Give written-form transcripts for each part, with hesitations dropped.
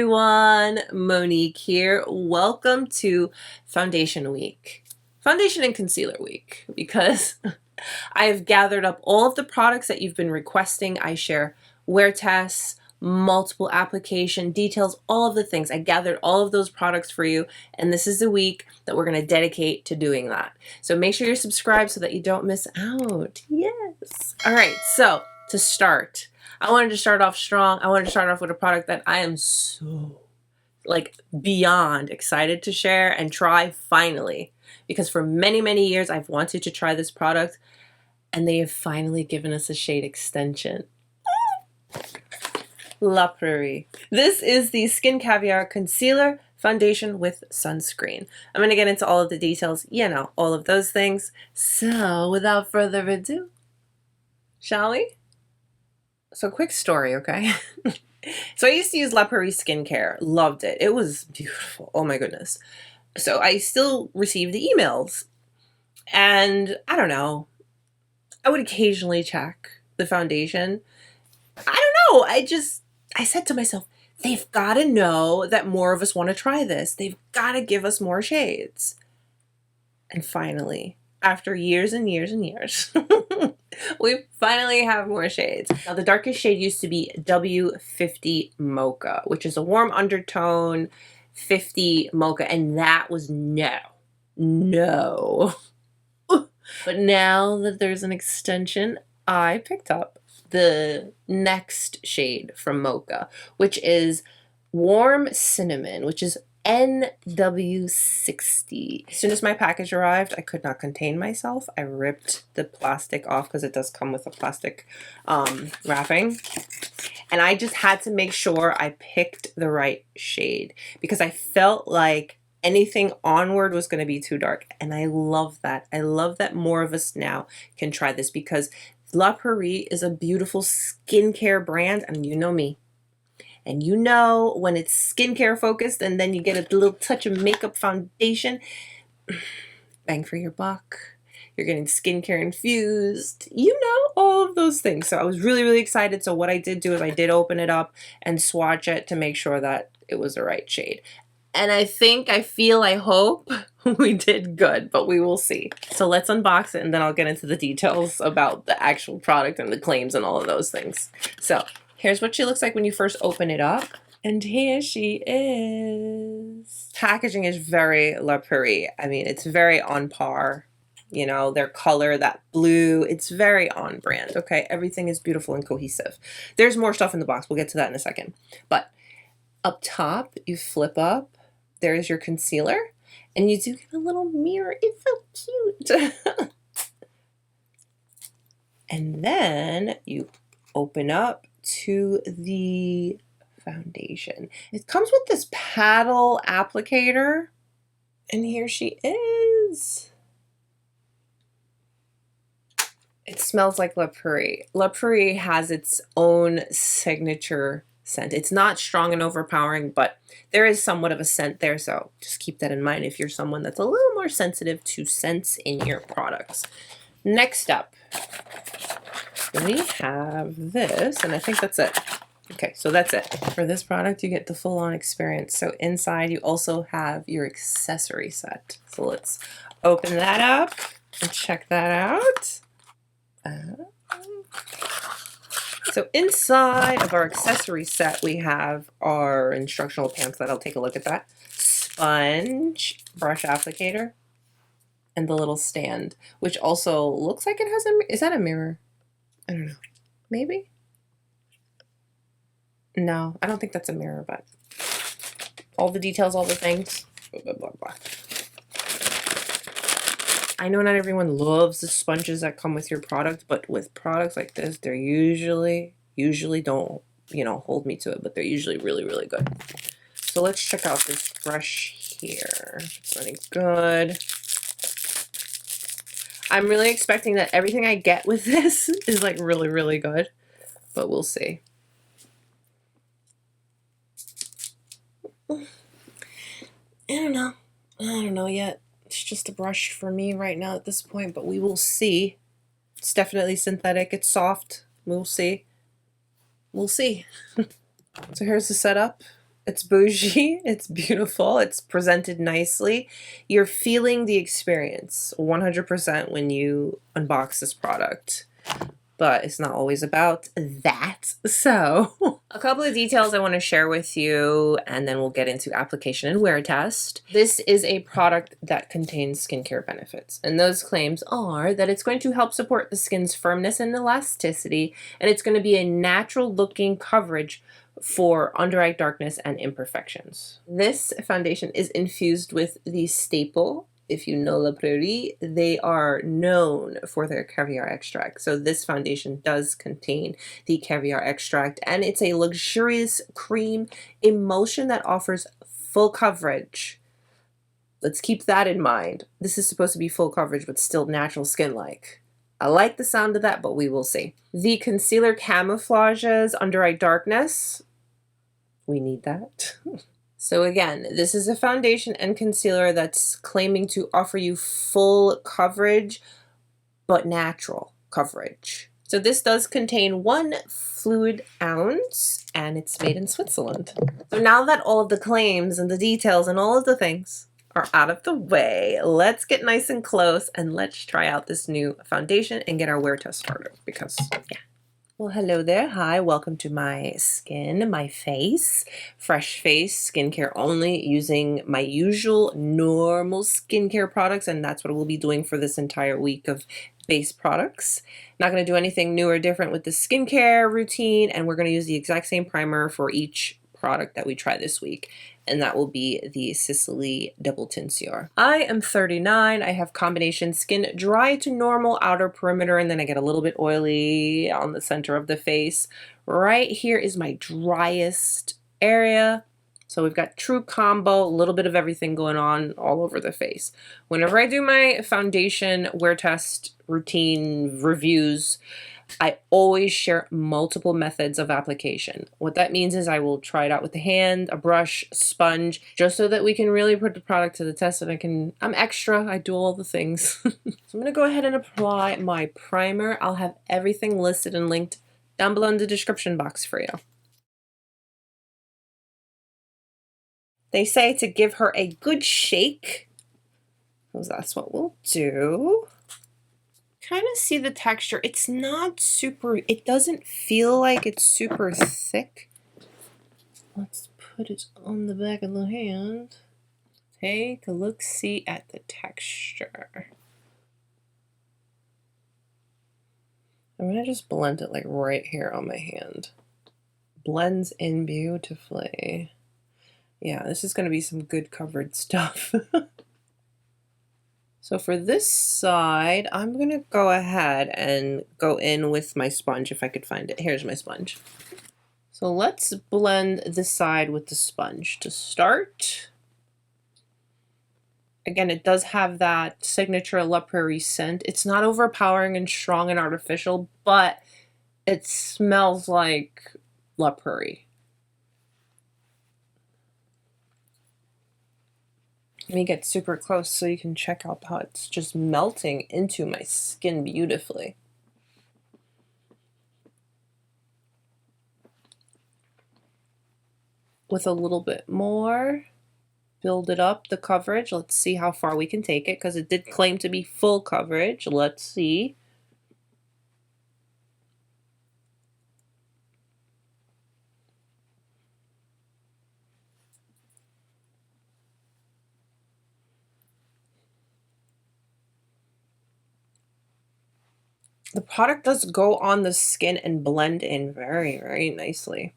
everyone, Monique here. Welcome to Foundation Week, Foundation and Concealer Week, because I have gathered up all of the products that you've been requesting. I share wear tests, multiple application details, all of the things. I gathered all of those products for you, and this is the week that we're going to dedicate to doing that. So make sure you're subscribed so that you don't miss out. Yes. All right, so to start, I wanted to start off strong. I wanted to start off with a product that I am so beyond excited to share and try finally, because for many years I've wanted to try this product and they have finally given us a shade extension. La Prairie. This is the Skin Caviar Concealer Foundation with Sunscreen. I'm going to get into all of the details, all of those things. So without further ado, shall we? So quick story, okay? So I used to use La Prairie skincare. Loved it. It was beautiful. Oh my goodness. So I still receive the emails. And I don't know. I would occasionally check the foundation. I don't know. I said to myself, they've got to know that more of us want to try this. They've got to give us more shades. And finally, after years and years and years, we finally have more shades. Now, the darkest shade used to be W50 Mocha, which is a warm undertone 50 Mocha, and that was no. But now that there's an extension, I picked up the next shade from Mocha, which is Warm Cinnamon, which is NW60. As soon as my package arrived, I could not contain myself. I ripped the plastic off because it does come with a plastic wrapping. And I just had to make sure I picked the right shade because I felt like anything onward was going to be too dark. And I love that. I love that more of us now can try this because La Prairie is a beautiful skincare brand, and you know me. And you know when it's skincare focused and then you get a little touch of makeup foundation, bang for your buck. You're getting skincare infused, all of those things. So I was really excited. So what I did do is I did open it up and swatch it to make sure that it was the right shade. And I hope we did good, but we will see. So let's unbox it and then I'll get into the details about the actual product and the claims and all of those things. So here's what she looks like when you first open it up. And here she is. Packaging is very La Prairie. I mean, it's very on par. Their color, that blue, it's very on brand, okay? Everything is beautiful and cohesive. There's more stuff in the box. We'll get to that in a second. But up top, you flip up. There's your concealer. And you do get a little mirror. It's so cute. And then you open up to the foundation. It comes with this paddle applicator. And here she is. It smells like La Prairie. La Prairie has its own signature scent. It's not strong and overpowering, but there is somewhat of a scent there, so just keep that in mind if you're someone that's a little more sensitive to scents in your products. Next up, we have this, and I think that's it. Okay, so that's it. For this product, you get the full-on experience. So inside, you also have your accessory set. So let's open that up and check that out. So inside of our accessory set, we have our instructional pamphlet. I'll take a look at that. Sponge, brush applicator, and the little stand, which also looks like it has is that a mirror? I don't know. Maybe? No, I don't think that's a mirror, but all the details, all the things. Blah, blah, blah. I know not everyone loves the sponges that come with your product, but with products like this, they're usually don't, hold me to it, but they're usually really good. So let's check out this brush here. It's running good. I'm really expecting that everything I get with this is really good, but we'll see. I don't know yet. It's just a brush for me right now at this point, but we will see. It's definitely synthetic. It's soft. We'll see. So here's the setup. It's bougie, it's beautiful, it's presented nicely. You're feeling the experience 100% when you unbox this product. But it's not always about that. So a couple of details I want to share with you, and then we'll get into application and wear test. This is a product that contains skincare benefits, and those claims are that it's going to help support the skin's firmness and elasticity, and it's going to be a natural looking coverage for under eye darkness and imperfections. This foundation is infused with the staple. If you know La Prairie, they are known for their caviar extract. So this foundation does contain the caviar extract, and it's a luxurious cream emulsion that offers full coverage. Let's keep that in mind. This is supposed to be full coverage, but still natural skin-like. I like the sound of that, but we will see. The concealer camouflages under eye darkness. We need that. So again, this is a foundation and concealer that's claiming to offer you full coverage, but natural coverage. So this does contain 1 fluid ounce, and it's made in Switzerland. So now that all of the claims and the details and all of the things are out of the way, let's get nice and close and let's try out this new foundation and get our wear test started, because yeah. Well, hello there. Hi, welcome to my skin, my face, fresh face, skincare only, using my usual normal skincare products, and that's what we'll be doing for this entire week of base products. Not going to do anything new or different with the skincare routine, and we're going to use the exact same primer for each product that we try this week, and that will be the Sisley Double Tenseur. I am 39. I have combination skin, dry to normal outer perimeter, and then I get a little bit oily on the center of the face. Right here is my driest area. So we've got true combo, a little bit of everything going on all over the face. Whenever I do my foundation wear test routine reviews, I always share multiple methods of application. What that means is I will try it out with the hand, a brush, sponge, just so that we can really put the product to the test, and I'm extra, I do all the things. So I'm gonna go ahead and apply my primer. I'll have everything listed and linked down below in the description box for you. They say to give her a good shake, because that's what we'll do. Kind of see the texture. It's not super, it doesn't feel like it's super thick. Let's put it on the back of the hand. Take a look, see at the texture. I'm gonna just blend it like right here on my hand. Blends in beautifully. Yeah, this is gonna be some good covered stuff. So for this side, I'm gonna go ahead and go in with my sponge if I could find it. Here's my sponge. So let's blend this side with the sponge to start. Again, it does have that signature La Prairie scent. It's not overpowering and strong and artificial, but it smells like La Prairie. Let me get super close so you can check out how it's just melting into my skin beautifully. With a little bit more, build it up, the coverage. Let's see how far we can take it, because it did claim to be full coverage. Let's see. The product does go on the skin and blend in very, very nicely.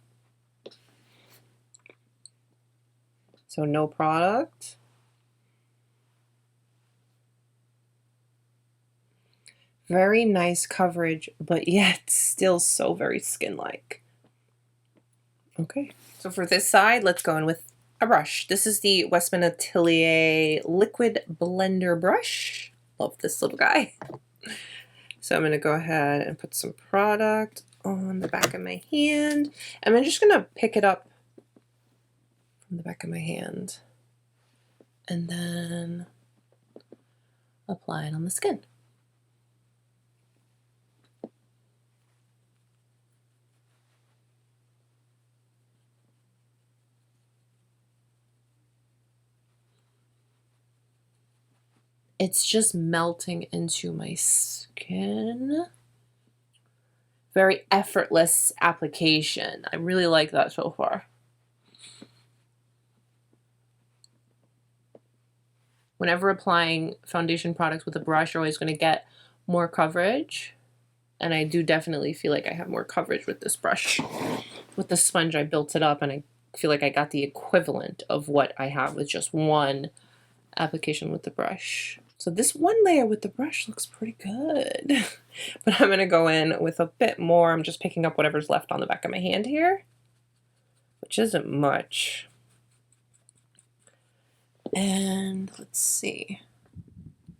So no product. Very nice coverage, but yet still so very skin-like. Okay, so for this side, let's go in with a brush. This is the Westman Atelier Liquid Blender Brush. Love this little guy. So I'm going to go ahead and put some product on the back of my hand. And I'm just going to pick it up from the back of my hand and then apply it on the skin. It's just melting into my skin. Very effortless application. I really like that so far. Whenever applying foundation products with a brush, you're always going to get more coverage. And I do definitely feel like I have more coverage with this brush. With the sponge, I built it up, and I feel like I got the equivalent of what I have with just one application with the brush. So this one layer with the brush looks pretty good. But I'm going to go in with a bit more. I'm just picking up whatever's left on the back of my hand here, which isn't much. And let's see.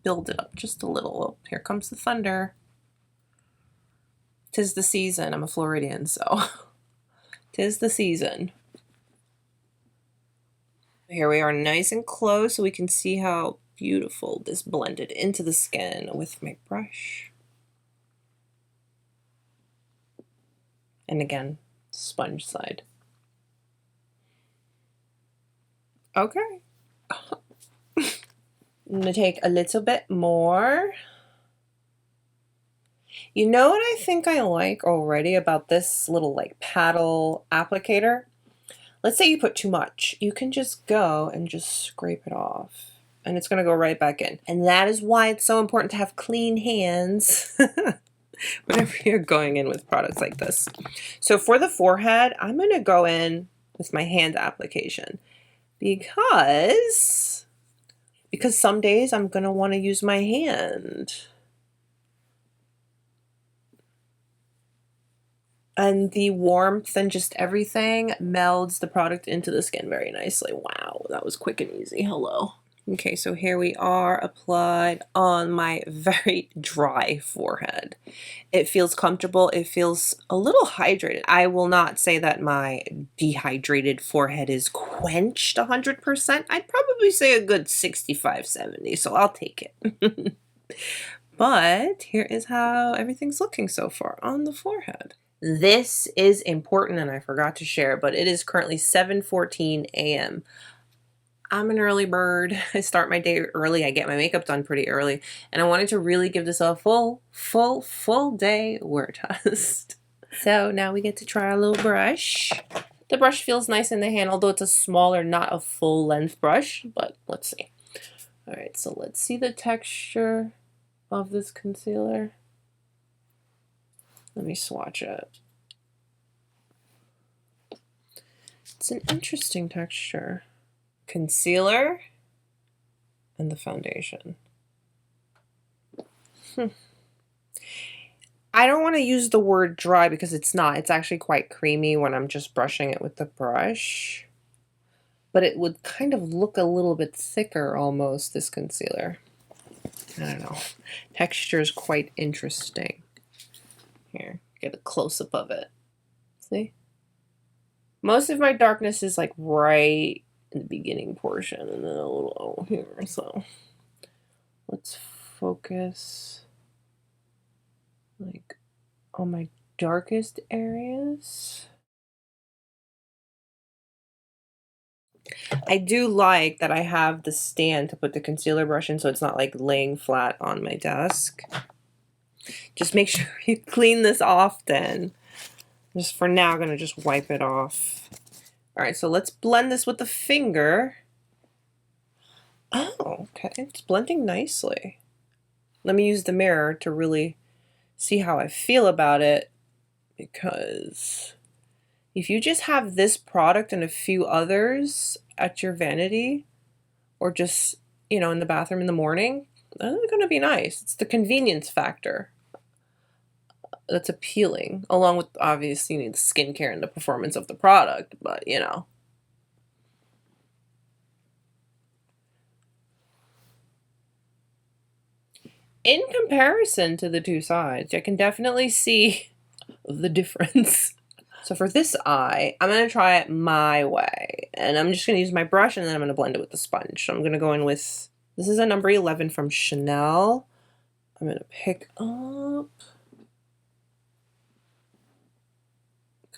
Build it up just a little. Oh, here comes the thunder. 'Tis the season. I'm a Floridian, so 'tis the season. Here we are nice and close so we can see how beautiful this blended into the skin with my brush. And again, sponge side. Okay. I'm gonna take a little bit more. You know what I think I like already about this little like paddle applicator? Let's say you put too much. You can just go and just scrape it off, and it's gonna go right back in. And that is why it's so important to have clean hands whenever you're going in with products like this. So for the forehead, I'm gonna go in with my hand application because some days I'm gonna wanna use my hand. And the warmth and just everything melds the product into the skin very nicely. Wow, that was quick and easy. Hello. Okay, so here we are applied on my very dry forehead. It feels comfortable. It feels a little hydrated. I will not say that my dehydrated forehead is quenched 100%. I'd probably say a good 65, 70, so I'll take it. But here is how everything's looking so far on the forehead. This is important, and I forgot to share, but it is currently 7:14 a.m. I'm an early bird. I start my day early. I get my makeup done pretty early, and I wanted to really give this a full day wear test. So now we get to try our little brush. The brush feels nice in the hand, although it's a smaller, not a full length brush, but let's see. All right, so let's see the texture of this concealer. Let me swatch it. It's an interesting texture. Concealer and the foundation. I don't want to use the word dry because it's not. It's actually quite creamy when I'm just brushing it with the brush. But it would kind of look a little bit thicker almost, this concealer. I don't know. Texture is quite interesting. Here, get a close-up of it. See? Most of my darkness is like right in the beginning portion and then a little here. So let's focus like on my darkest areas. I do like that I have the stand to put the concealer brush in so it's not like laying flat on my desk. Just make sure you clean this often. Just for now, I'm going to just wipe it off. All right, so let's blend this with the finger. Oh, okay, it's blending nicely. Let me use the mirror to really see how I feel about it, because if you just have this product and a few others at your vanity, or just, you know, in the bathroom in the morning, they're going to be nice. It's the convenience factor that's appealing, along with obviously, you need the skincare and the performance of the product, but you know. In comparison to the two sides, I can definitely see the difference. So for this eye, I'm going to try it my way, and I'm just going to use my brush and then I'm going to blend it with the sponge. So I'm going to go in with, this is a number 11 from Chanel. I'm going to pick up,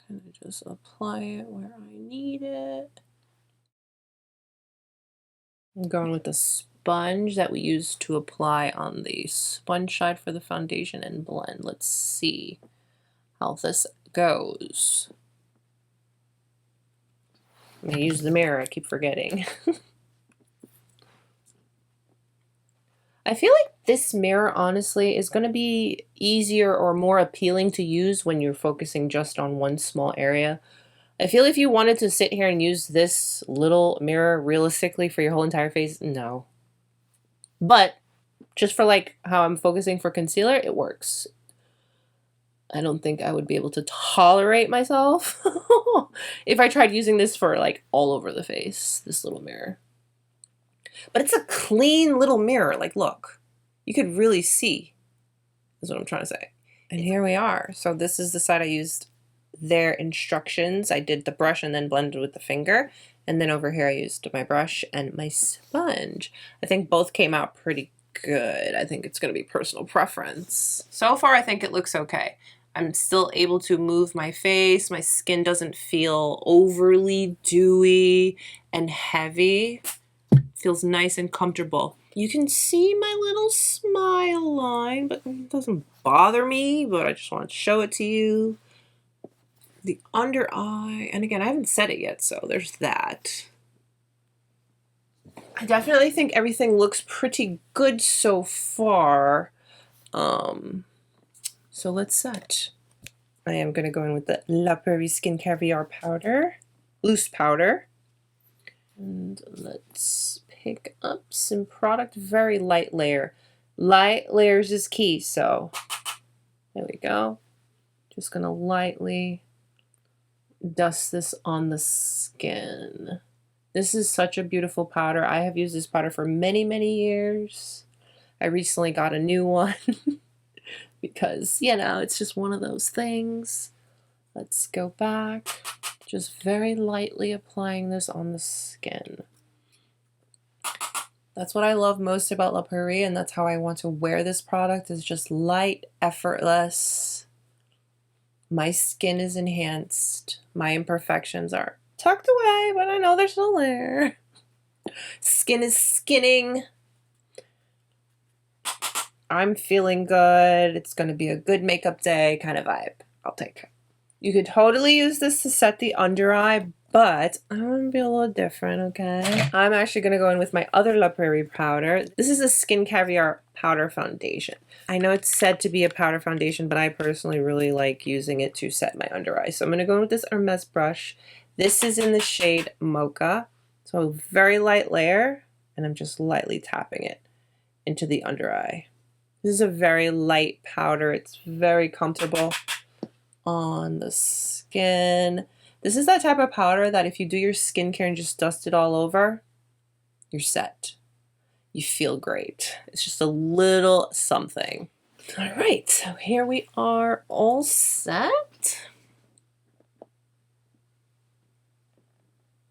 kind of just apply it where I need it. I'm going with the sponge that we use to apply on the sponge side for the foundation and blend. Let's see how this goes. I'm gonna use the mirror, I keep forgetting. I feel like this mirror, honestly, is going to be easier or more appealing to use when you're focusing just on one small area. I feel if you wanted to sit here and use this little mirror realistically for your whole entire face, no. But just for like how I'm focusing for concealer, it works. I don't think I would be able to tolerate myself if I tried using this for like all over the face, this little mirror. But it's a clean little mirror. Like, look, you could really see, is what I'm trying to say. And here we are. So this is the side I used their instructions. I did the brush and then blended with the finger. And then over here I used my brush and my sponge. I think both came out pretty good. I think it's going to be personal preference. So far, I think it looks okay. I'm still able to move my face. My skin doesn't feel overly dewy and heavy. Feels nice and comfortable. You can see my little smile line, but it doesn't bother me, but I just want to show it to you. The under eye, and again, I haven't said it yet, so there's that. I definitely think everything looks pretty good so far. So let's set. I am going to go in with the La Prairie Skin Caviar powder, loose powder. And let's pick up some product, very light layer. Light layers is key, so there we go. Just gonna lightly dust this on the skin. This is such a beautiful powder. I have used this powder for many, many years. I recently got a new one because, you know, it's just one of those things. Let's go back. Just very lightly applying this on the skin. That's what I love most about La Prairie, and that's how I want to wear this product, is just light, effortless. My skin is enhanced. My imperfections are tucked away, but I know they're still there. Skin is skinning. I'm feeling good. It's going to be a good makeup day kind of vibe. I'll take it. You could totally use this to set the under eye, but I'm going to be a little different, okay? I'm actually going to go in with my other La Prairie powder. This is a Skin Caviar powder foundation. I know it's said to be a powder foundation, but I personally really like using it to set my under eye. So I'm going to go in with this Hermes brush. This is in the shade Mocha. So a very light layer, and I'm just lightly tapping it into the under eye. This is a very light powder. It's very comfortable on the skin. This is that type of powder that if you do your skincare and just dust it all over, you're set. You feel great. It's just a little something. All right, so here we are all set.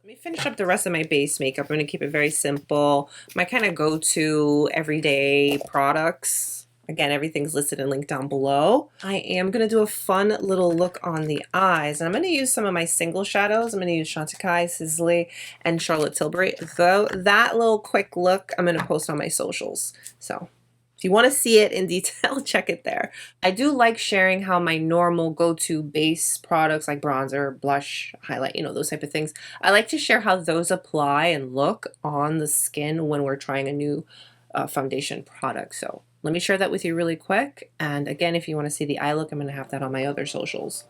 Let me finish up the rest of my base makeup. I'm going to keep it very simple. My kind of go-to everyday products. Again, everything's listed and linked down below. I am going to do a fun little look on the eyes. And I'm going to use some of my single shadows. I'm going to use Chantecaille, Sisley, and Charlotte Tilbury. Though that little quick look, I'm going to post on my socials. So if you want to see it in detail, check it there. I do like sharing how my normal go-to base products like bronzer, blush, highlight, you know, those type of things. I like to share how those apply and look on the skin when we're trying a new foundation product. So let me share that with you really quick. And again, if you want to see the eye look, I'm going to have that on my other socials.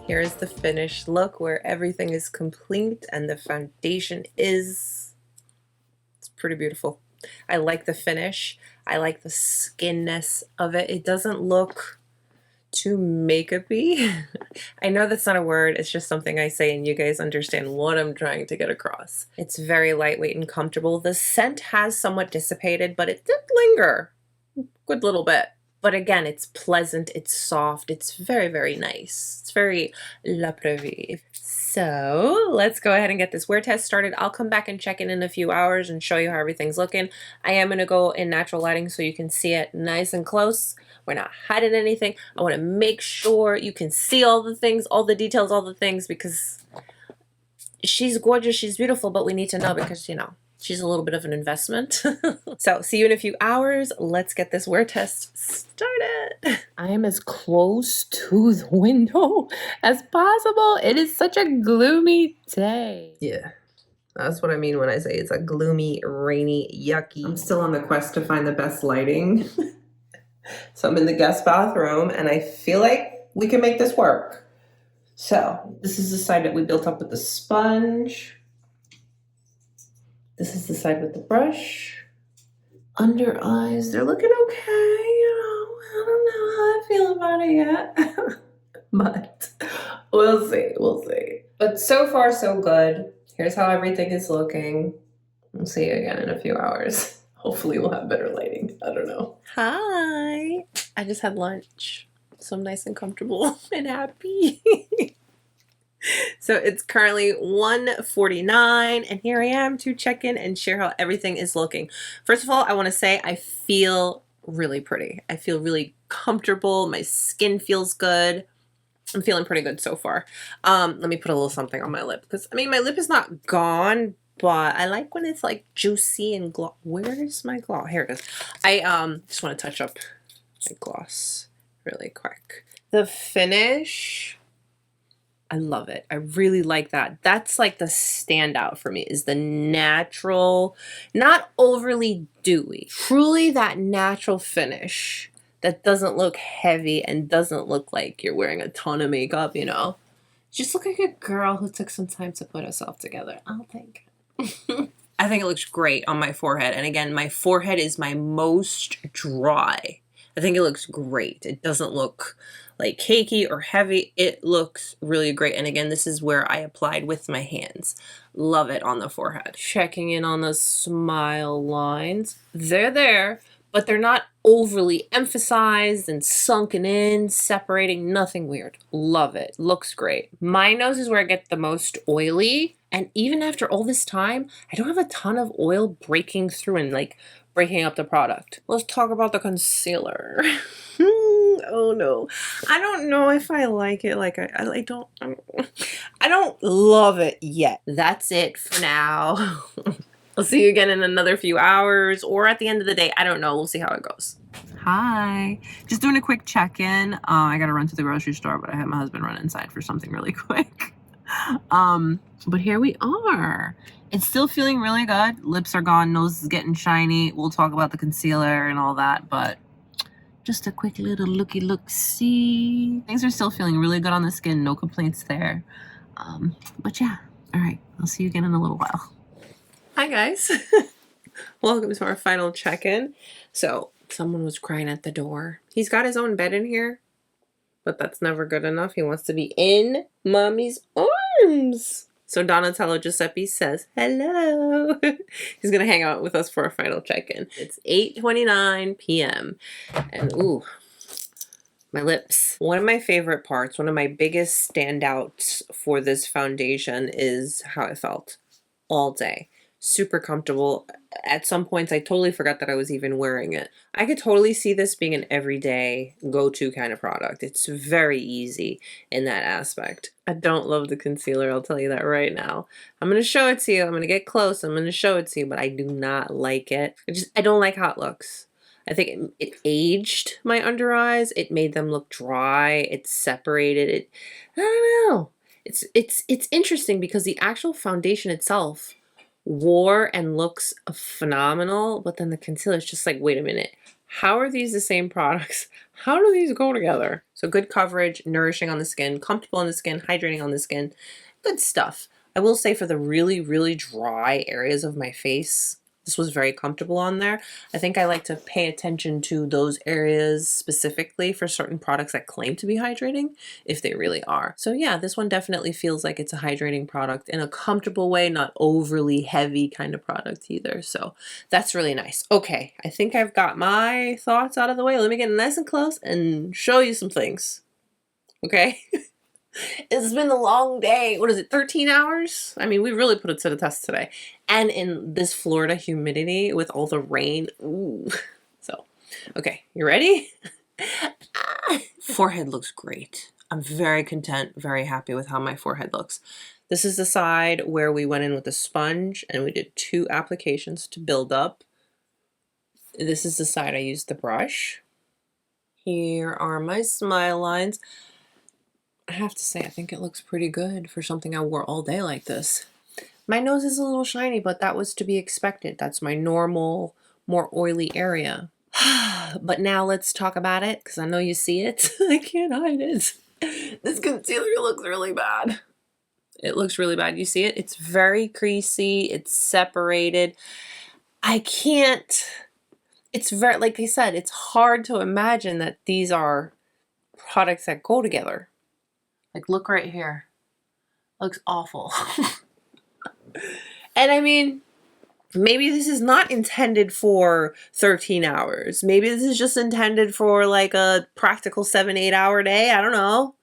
Here is the finished look where everything is complete and the foundation is pretty beautiful. I like the finish. I like the skinness of it. It doesn't look too makeup-y. I know that's not a word, it's just something I say and you guys understand what I'm trying to get across. It's very lightweight and comfortable. The scent has somewhat dissipated, but it did linger a good little bit. But again, it's pleasant, it's soft, it's very, very nice. It's very La Prairie. So let's go ahead and get this wear test started. I'll come back and check in a few hours and show you how everything's looking. I am going to go in natural lighting so you can see it nice and close. We're not hiding anything. I want to make sure you can see all the things, all the details, all the things, because she's gorgeous, she's beautiful, but we need to know because, you know, she's a little bit of an investment. So see you in a few hours. Let's get this wear test started. I am as close to the window as possible. It is such a gloomy day. Yeah, that's what I mean when I say it's a gloomy, rainy, yucky. I'm still on the quest to find the best lighting. So I'm in the guest bathroom and I feel like we can make this work. So this is the side that we built up with the sponge. This is the side with the brush. Under eyes, they're looking okay, you know. I don't know how I feel about it yet. But we'll see, we'll see. But so far, so good. Here's how everything is looking. We'll see you again in a few hours. Hopefully we'll have better lighting. I don't know. Hi. I just had lunch. So I'm nice and comfortable and happy. So it's currently 1:49 and here I am to check in and share how everything is looking. First of all, I want to say I feel really pretty. I feel really comfortable. My skin feels good. I'm feeling pretty good so far. Let me put a little something on my lip because, I mean, my lip is not gone, but I like when it's like juicy and gloss. Where's my gloss? Here it is. I just want to touch up my gloss really quick. The finish, I love it. I really like that. That's like the standout for me is the natural, not overly dewy, truly that natural finish that doesn't look heavy and doesn't look like you're wearing a ton of makeup, you know. Just look like a girl who took some time to put herself together. I'll take it. I think it looks great on my forehead. And again, my forehead is my most dry. I think it looks great. It doesn't look like cakey or heavy. It looks really great. And again, this is where I applied with my hands. Love it on the forehead. Checking in on the smile lines. They're there, but they're not overly emphasized and sunken in, separating, nothing weird. Love it. Looks great. My nose is where I get the most oily. And even after all this time, I don't have a ton of oil breaking through and like breaking up the product. Let's talk about the concealer. Oh no. I don't know if I like it. Like I don't love it yet. That's it for now. I'll see you again in another few hours or at the end of the day. I don't know. We'll see how it goes. Hi. Just doing a quick check-in. I gotta run to the grocery store, but I had my husband run inside for something really quick. But here we are. It's still feeling really good. Lips are gone, nose is getting shiny. We'll talk about the concealer and all that, but just a quick little looky-look-see. Things are still feeling really good on the skin. No complaints there. But yeah. All right. I'll see you again in a little while. Hi, guys. Welcome to our final check-in. So someone was crying at the door. He's got his own bed in here, but that's never good enough. He wants to be in mommy's arms. So Donatello Giuseppe says, hello. He's going to hang out with us for a final check-in. It's 8:29 p.m. And ooh, my lips. One of my favorite parts, one of my biggest standouts for this foundation is how it felt all day. Super comfortable. At some points, I totally forgot that I was even wearing it. I could totally see this being an everyday go-to kind of product. It's very easy in that aspect. I don't love the concealer, I'll tell you that right now. I'm going to show it to you. I'm going to get close. I'm going to show it to you, but I do not like it. I don't like how it looks. I think it aged my under eyes. It made them look dry. It separated it. I don't know. It's interesting because the actual foundation itself wore and looks phenomenal, but then the concealer is just like, wait a minute, how are these the same products? How do these go together? So good coverage, nourishing on the skin, comfortable on the skin, hydrating on the skin, good stuff. I will say for the really, really dry areas of my face, This was very comfortable on there. I think I like to pay attention to those areas specifically for certain products that claim to be hydrating, if they really are. So yeah, this one definitely feels like it's a hydrating product in a comfortable way, not overly heavy kind of product either. So that's really nice. Okay, I think I've got my thoughts out of the way. Let me get nice and close and show you some things. Okay? It's been a long day. What is it, 13 hours? I mean, we really put it to the test today. And in this Florida humidity with all the rain. Ooh. So, okay, you ready? Forehead looks great. I'm very content, very happy with how my forehead looks. This is the side where we went in with a sponge and we did 2 applications to build up. This is the side I used the brush. Here are my smile lines. I have to say, I think it looks pretty good for something I wore all day like this. My nose is a little shiny, but that was to be expected. That's my normal, more oily area. But now let's talk about it, because I know you see it. I can't hide it. This concealer looks really bad. It looks really bad. You see it? It's very creasy. It's separated. I can't... It's very, like I said, it's hard to imagine that these are products that go together. Like, look right here. Looks awful. And I mean, maybe this is not intended for 13 hours. Maybe this is just intended for like a practical 7-8 hour day. I don't know.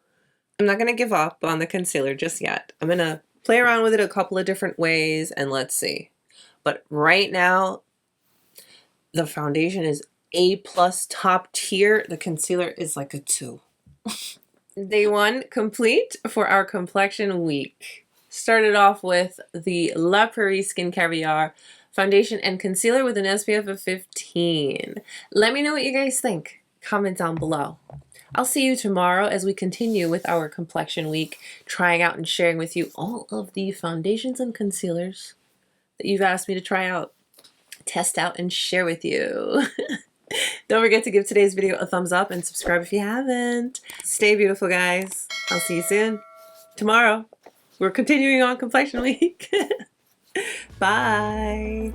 I'm not going to give up on the concealer just yet. I'm going to play around with it a couple of different ways and let's see. But right now, the foundation is A+ top tier. The concealer is like a 2. Day 1 complete for our complexion week. Started off with the Prairie Skin Caviar foundation and concealer with an SPF of 15. Let me know what you guys think. Comment down below. I'll see you tomorrow as we continue with our complexion week, trying out and sharing with you all of the foundations and concealers that you've asked me to try out, test out, and share with you. Don't forget to give today's video a thumbs up and subscribe if you haven't. Stay beautiful, guys. I'll see you soon. Tomorrow, we're continuing on Complexion Week. Bye.